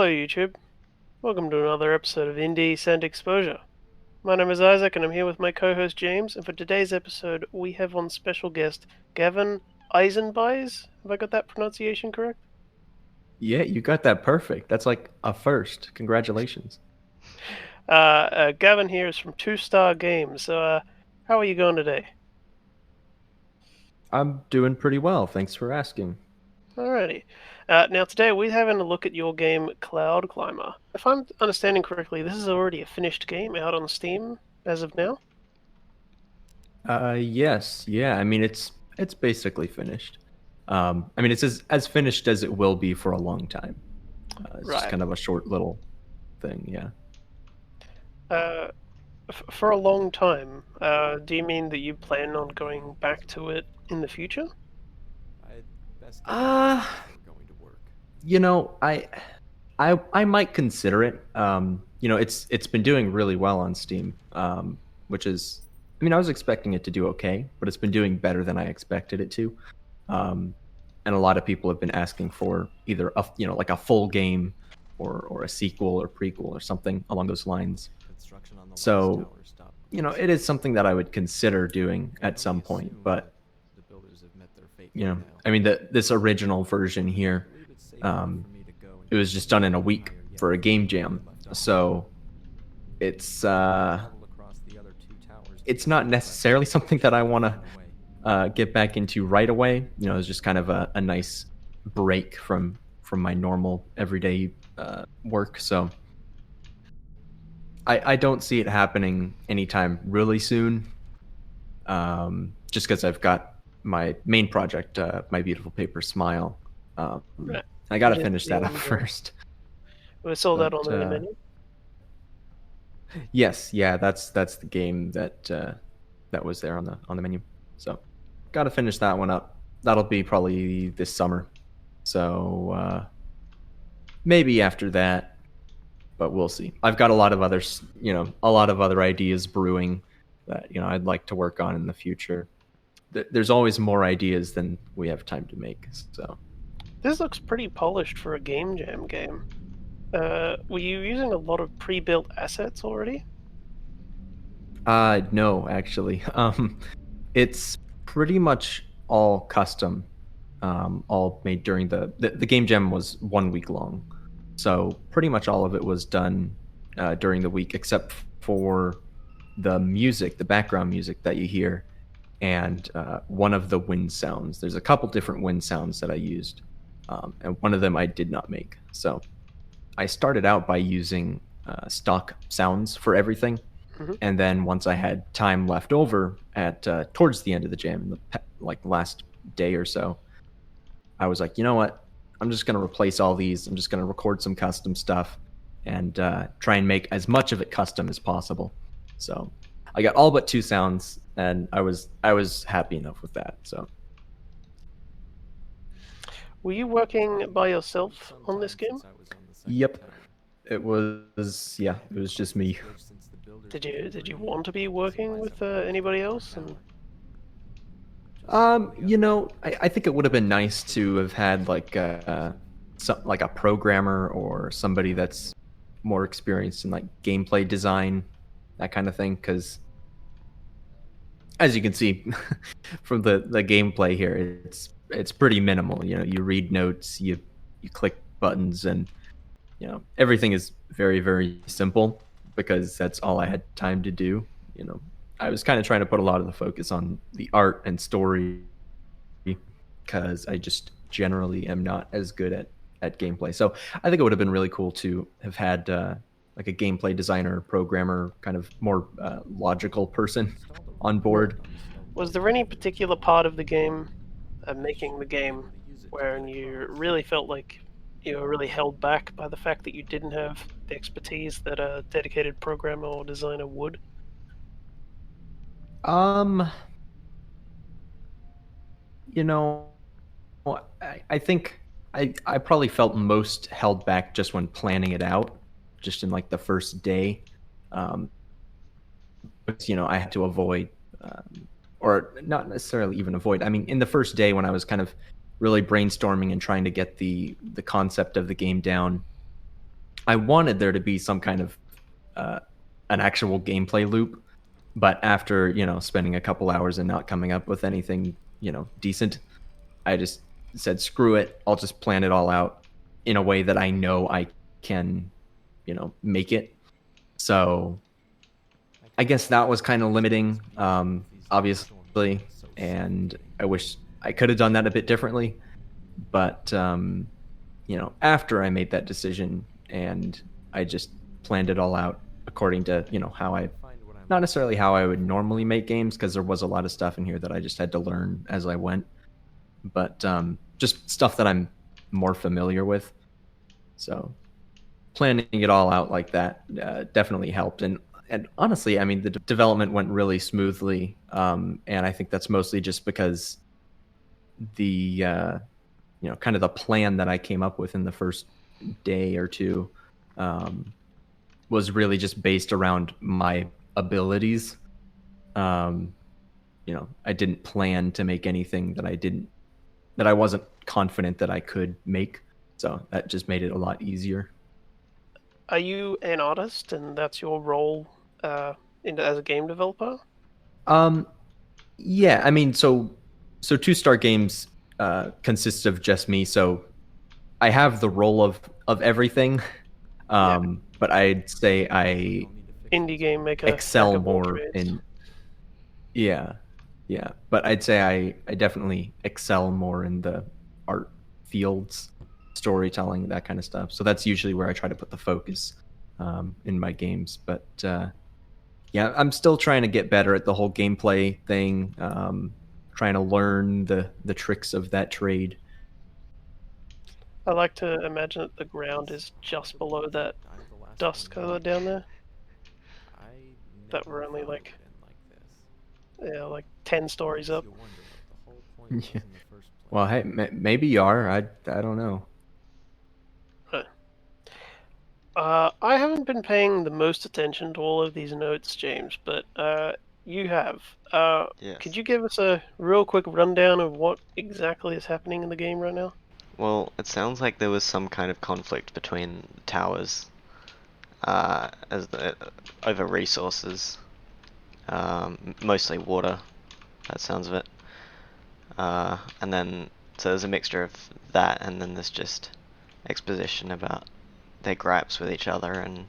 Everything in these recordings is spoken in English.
Hello, YouTube. Welcome to another episode of IndieCent Exposure. My name is Isaac, and I'm here with my co-host James. And for today's episode, we have on special guest Gavin Eisenbeis. Have I got that pronunciation correct? Yeah, you got that perfect. That's like a first. Congratulations. Gavin here is from Two Star Games. How are you going today? I'm doing pretty well. Thanks for asking. Alrighty. Now today we're having a look at your game Cloud Climber. If I'm understanding correctly, this is already a finished game out on Steam as of now. Yes, yeah. I mean, it's basically finished. I mean, it's as finished as it will be for a long time. It's just Right. kind of a short little thing. Yeah. Uh, for a long time. Do you mean that you plan on going back to it in the future? Uh, you know, I might consider it. It's been doing really well on Steam, which is, I mean, I was expecting it to do okay, but it's been doing better than I expected it to. Um, and a lot of people have been asking for either like a full game, or a sequel or prequel or something along those lines. So, it is something that I would consider doing at some point, but I mean, this original version here, um, it was just done in a week for a game jam. So it's it's not necessarily something that I want to get back into right away. It's just kind of a nice break from my normal everyday work. So I don't see it happening anytime really soon. Just because I've got my main project, My Beautiful Paper Smile. Right. I got to It is finish the that up ongoing. first. We saw that But on the menu. yes, yeah, that's the game that was there on the menu. So got to finish that one up. That'll be probably this summer. So maybe after that, but we'll see. I've got a lot of other ideas brewing that I'd like to work on in the future. There's always more ideas than we have time to make. So This looks pretty polished for a game jam game. Were you using a lot of pre-built assets already? no, actually. It's pretty much all custom, all made during the game jam was 1 week long, so pretty much all of it was done during the week, except for the music, the background music that you hear, and one of the wind sounds. There's a couple different wind sounds that I used, and one of them I did not make. So I started out by using stock sounds for everything, Mm-hmm. and then once I had time left over at towards the end of the jam, like last day or so, I was like, you know what? I'm just gonna replace all these. I'm just gonna record some custom stuff and try and make as much of it custom as possible. So I got all but two sounds, and I was happy enough with that. So Were you working by yourself on this game? yep, it was just me. Did you want to be working with anybody else? And I think it would have been nice to have had like a programmer or somebody that's more experienced in like gameplay design, that kind of thing. Because as you can see from the gameplay here, it's pretty minimal. You read notes, you click buttons, and everything is very, very simple because that's all I had time to do. You know, I was kind of trying to put a lot of the focus on the art and story because I just generally am not as good at gameplay. So I think it would have been really cool to have had like a gameplay designer, programmer, kind of more logical person on board. was there any particular part of the game, making the game, where you really felt like you were really held back by the fact that you didn't have the expertise that a dedicated programmer or designer would? Um, you know, I think I probably felt most held back just when planning it out, just in like the first day. Um, because I had to avoid, or not necessarily even avoid. I mean, in the first day when I was kind of really brainstorming and trying to get the concept of the game down, I wanted there to be some kind of uh, an actual gameplay loop, but after spending a couple hours and not coming up with anything decent, I just said screw it. I'll just plan it all out in a way that I know I can make it. So I guess that was kind of limiting, obviously, and I wish I could have done that a bit differently. But after I made that decision and I just planned it all out according to how I not necessarily how I would normally make games, because there was a lot of stuff in here that I just had to learn as I went, but just stuff that I'm more familiar with. So planning it all out like that definitely helped. And honestly, I mean, the development went really smoothly, and I think that's mostly just because the kind of the plan that I came up with in the first day or two was really just based around my abilities. Um, I didn't plan to make anything that I wasn't confident that I could make. So that just made it a lot easier. Are you an artist, and that's your role as a game developer? Um, yeah, I mean, so Two Star Games consists of just me. So I have the role of everything. Yeah, But I'd say I indie game maker, jack excel of all more trades. in yeah, yeah. But I'd say I definitely excel more in the art fields, storytelling, that kind of stuff. So that's usually where I try to put the focus in my games. But yeah, I'm still trying to get better at the whole gameplay thing. Trying to learn the tricks of that trade. I like to imagine that the ground is just below that dust color down there. That we're only like 10 stories up. Yeah. Well, hey, maybe you are. I don't know. I haven't been paying the most attention to all of these notes, James, but you have. Could Yes. you give us a real quick rundown of what exactly is happening in the game right now? Well, it sounds like there was some kind of conflict between towers, over resources, mostly water. That sounds of it. And then so there's a mixture of that, and then there's just exposition about their gripes with each other, and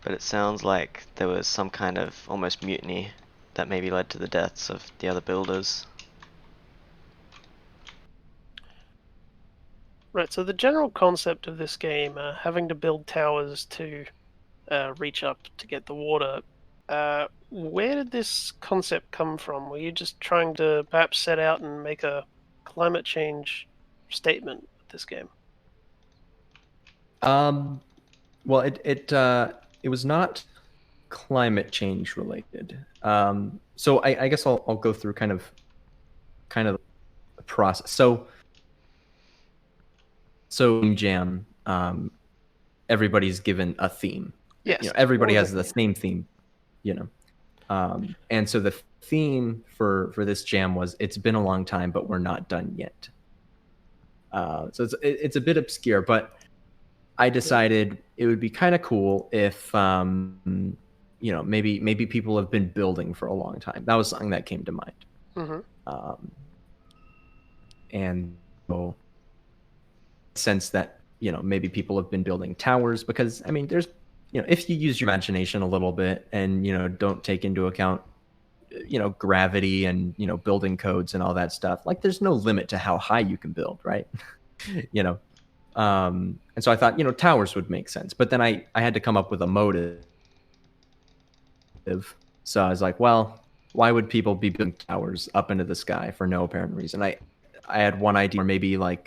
but it sounds like there was some kind of almost mutiny that maybe led to the deaths of the other builders. Right, so the general concept of this game, having to build towers to reach up to get the water, where did this concept come from? Were you just trying to perhaps set out and make a climate change statement with this game? Um, well, it was not climate change related. So I guess I'll go through kind of the process. So in Jam, everybody's given a theme. Yes, Everybody always a has the theme. same theme. You know, and so the theme for this jam was "It's been a long time, but we're not done yet." So it's a bit obscure, but I decided it would be kind of cool if maybe people have been building for a long time. That was something that came to mind. Mm-hmm. Um, and so sense that maybe people have been building towers, because I mean there's if you use your imagination a little bit and don't take into account gravity and building codes and all that stuff, like there's no limit to how high you can build, right? you know and so I thought towers would make sense, but then I had to come up with a motive. So I was like, well, why would people be building towers up into the sky for no apparent reason? I had one idea, or maybe like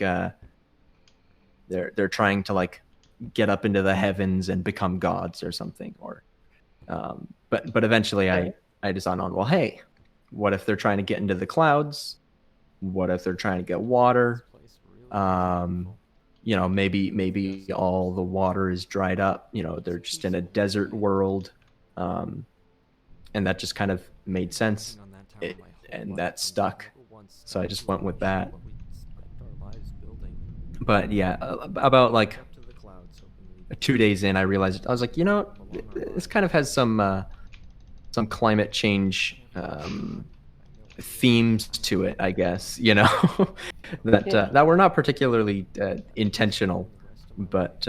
they're trying to like get up into the heavens and become gods or something, or but eventually I decided on, well, hey, what if they're trying to get into the clouds? What if they're trying to get water? Maybe all the water is dried up, they're just in a desert world. And that just kind of made sense, and that stuck, so I just went with that. But yeah, about like 2 days in, I realized I was like, this kind of has some climate change themes to it, I guess. Yeah. That were not particularly intentional, but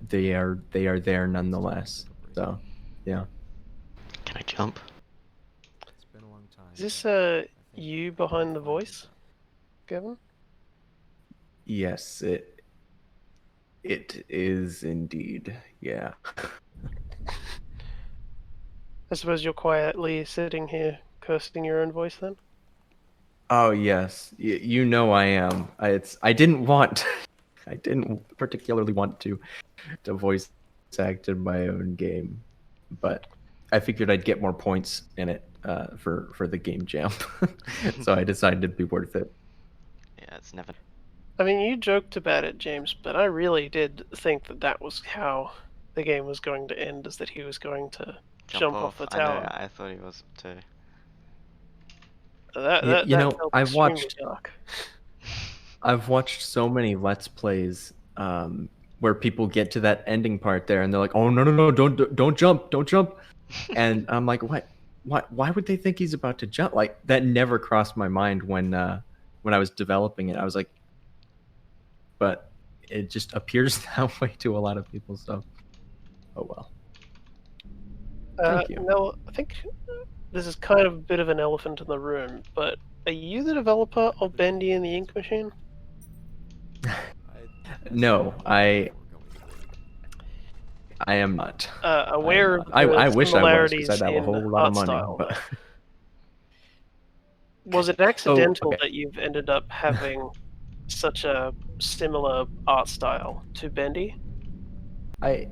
they are there nonetheless. So, yeah. Can I jump? Is this you behind the voice, Gavin? Yes, it is indeed. Yeah. I suppose you're quietly sitting here cursing your own voice then? Oh yes, I am. I didn't want, I didn't particularly want to voice act in my own game, but I figured I'd get more points in it for the game jam, so I decided it'd be worth it. Yeah, it's never. I mean, you joked about it, James, but I really did think that was how the game was going to end, is that he was going to jump off the I know. tower. I thought he was too. That felt extremely dark. I've watched so many Let's Plays where people get to that ending part there, and they're like, "Oh no, don't jump, don't jump," and I'm like, "What? Why would they think he's about to jump?" Like that never crossed my mind when I was developing it. I was like, but it just appears that way to a lot of people. So, oh well. Thank you. Mel, I think this is kind of a bit of an elephant in the room, but are you the developer of Bendy and the Ink Machine? No, I am not. Aware of the I wish I was, because similarities I'd have a in whole lot of art money. style, But was it accidental okay. that you've ended up having such a similar art style to Bendy? I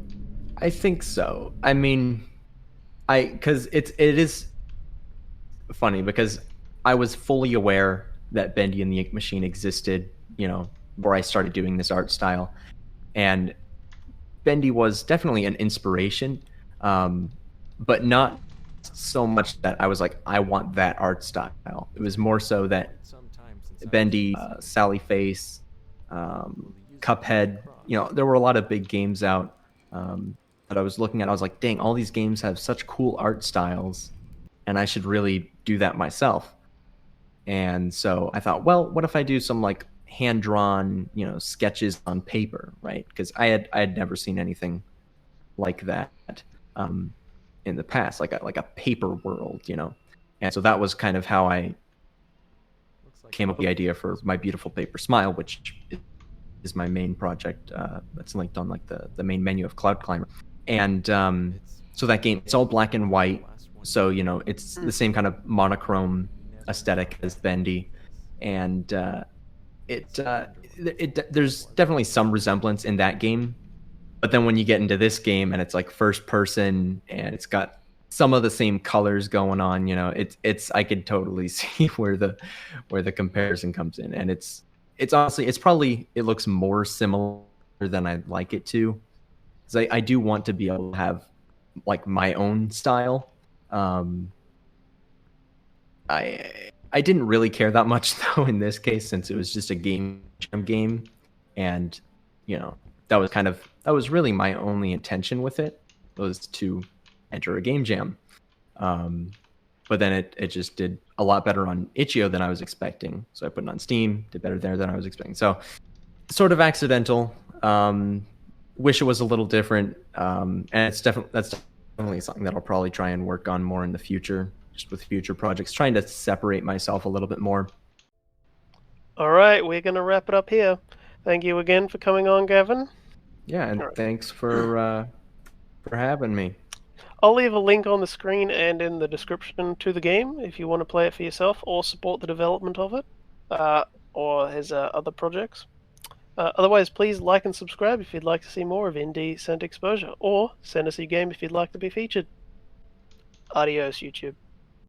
think so. I mean, because it is funny because I was fully aware that Bendy and the Ink Machine existed, where I started doing this art style, and Bendy was definitely an inspiration, but not so much that I was like, I want that art style. It was more so that Bendy, Sally Face, Cuphead, there were a lot of big games out that I was looking at. I was like, dang, all these games have such cool art styles, and I should really do that myself. And so I thought, well, what if I do some like hand drawn, sketches on paper, right? Because I had never seen anything like that in the past, like a paper world, And so that was kind of how I came up with the idea for My Beautiful Paper Smile, which is my main project that's linked on like the main menu of Cloud Climber. And so that game, it's all black and white, so it's the same kind of monochrome aesthetic as Bendy, and there's definitely some resemblance in that game, but then when you get into this game and it's like first person and it's got some of the same colors going on, it's I could totally see where the comparison comes in, and it's honestly, it looks more similar than I'd like it to, because I do want to be able to have like my own style. I didn't really care that much though in this case, since it was just a game, and that was really my only intention with it, was to enter a game jam. But then it just did a lot better on Itch.io than I was expecting, so I put it on Steam, did better there than I was expecting. So sort of accidental. Wish it was a little different, and that's definitely something that I'll probably try and work on more in the future, just with future projects, trying to separate myself a little bit more. All right, we're going to wrap it up here. Thank you again for coming on, Gavin. Yeah, and thanks for having me. I'll leave a link on the screen and in the description to the game if you want to play it for yourself or support the development of it, or his other projects. Otherwise, please like and subscribe if you'd like to see more of IndieCent exposure, or send us your game if you'd like to be featured. Adios, YouTube.